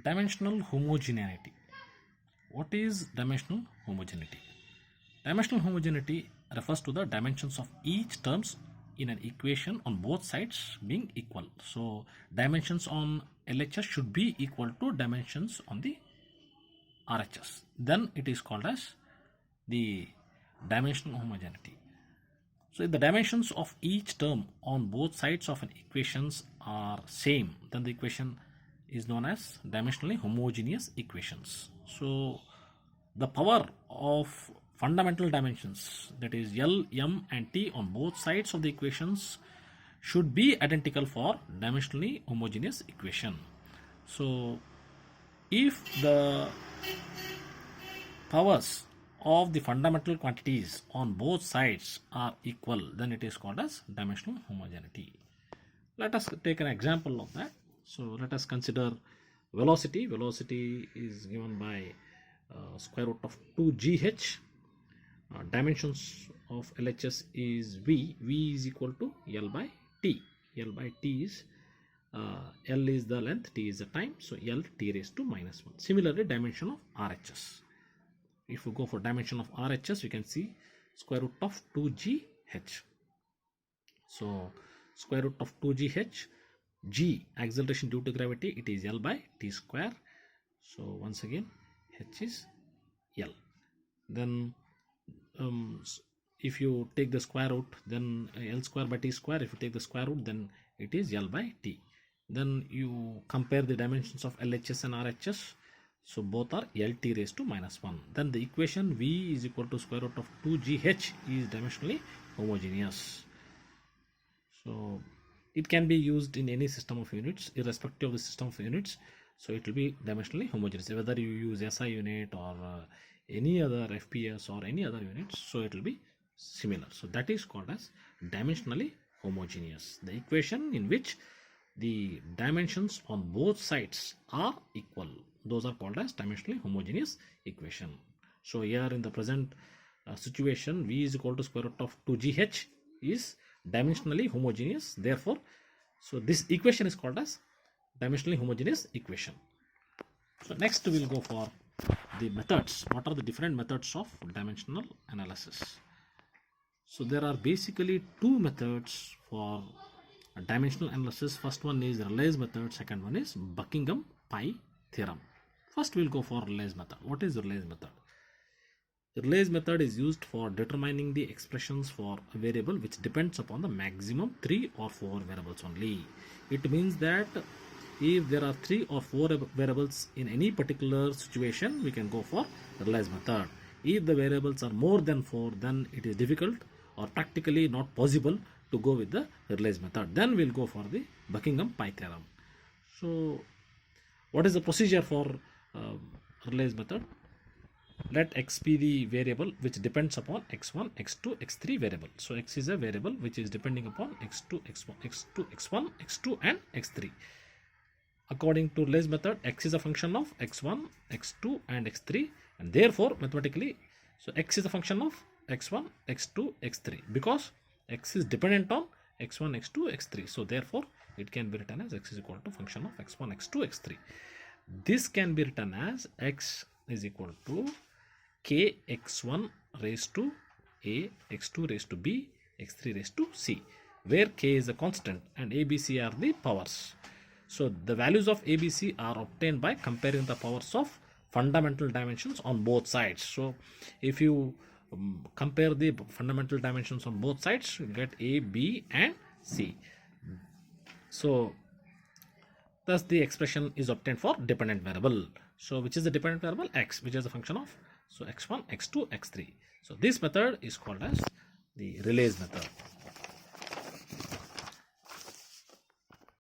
Dimensional homogeneity. What is dimensional homogeneity? Dimensional homogeneity refers to the dimensions of each terms in an equation on both sides being equal. So dimensions on LHS should be equal to dimensions on the RHS. Then it is called as the dimensional homogeneity. So if the dimensions of each term on both sides of an equations are same, then the equation is known as dimensionally homogeneous equations. So the power of fundamental dimensions, that is L, M and T on both sides of the equations, should be identical for dimensionally homogeneous equation. So if the powers of the fundamental quantities on both sides are equal, then it is called as dimensional homogeneity. Let us take an example of that. So let us consider velocity. Velocity is given by square root of 2gh. Dimensions of LHS is v. V is equal to L by t. L by t is L is the length, t is the time, so L t raised to minus 1. Similarly, dimension of RHS. If we go for dimension of RHS, we can see square root of 2gh. So square root of 2gh, g acceleration due to gravity, it is L by t square. So once again h is L. Then if you take the square root, then L square by t square. If you take the square root, then it is L by t. Then you compare the dimensions of LHS and RHS. So both are LT raised to minus 1. Then the equation V is equal to square root of 2GH is dimensionally homogeneous. So it can be used in any system of units, irrespective of the system of units. So it will be dimensionally homogeneous, whether you use SI unit or any other FPS or any other units. So it will be similar. So that is called as dimensionally homogeneous. The equation in which the dimensions on both sides are equal, those are called as dimensionally homogeneous equation. So here in the present situation, V is equal to square root of 2GH is dimensionally homogeneous. Therefore, so this equation is called as dimensionally homogeneous equation. So next we will go for the methods. What are the different methods of dimensional analysis? So there are basically two methods for dimensional analysis. First one is Rayleigh's method, second one is Buckingham pi theorem. First we will go for Rayleigh's method. What is Rayleigh's method? Rayleigh's method is used for determining the expressions for a variable which depends upon the maximum 3 or 4 variables only. It means that if there are 3 or 4 variables in any particular situation, we can go for Rayleigh's method. If the variables are more than 4, then it is difficult or practically not possible to go with the Rayleigh's method. Then we'll go for the Buckingham pi theorem. So what is the procedure for Rayleigh's method? Let x be the variable which depends upon x1, x2, x3 variable. So x is a variable which is depending upon x2, x1, x2, x1, x2 and x3. According to Rayleigh's method, x is a function of x1, x2 and x3, and therefore mathematically, so x is a function of x1, x2, x3, because x is dependent on x1, x2, x3. So therefore it can be written as x is equal to function of x1, x2, x3. This can be written as x is equal to k x1 raised to a, x2 raised to b, x3 raised to c, where k is a constant and a, b, c are the powers. So the values of a, b, c are obtained by comparing the powers of fundamental dimensions on both sides. So if you compare the fundamental dimensions on both sides, you get a, b and c. So thus the expression is obtained for dependent variable. So which is the dependent variable? X, which is a function of so x1, x2, x3. So this method is called as the Rayleigh's method.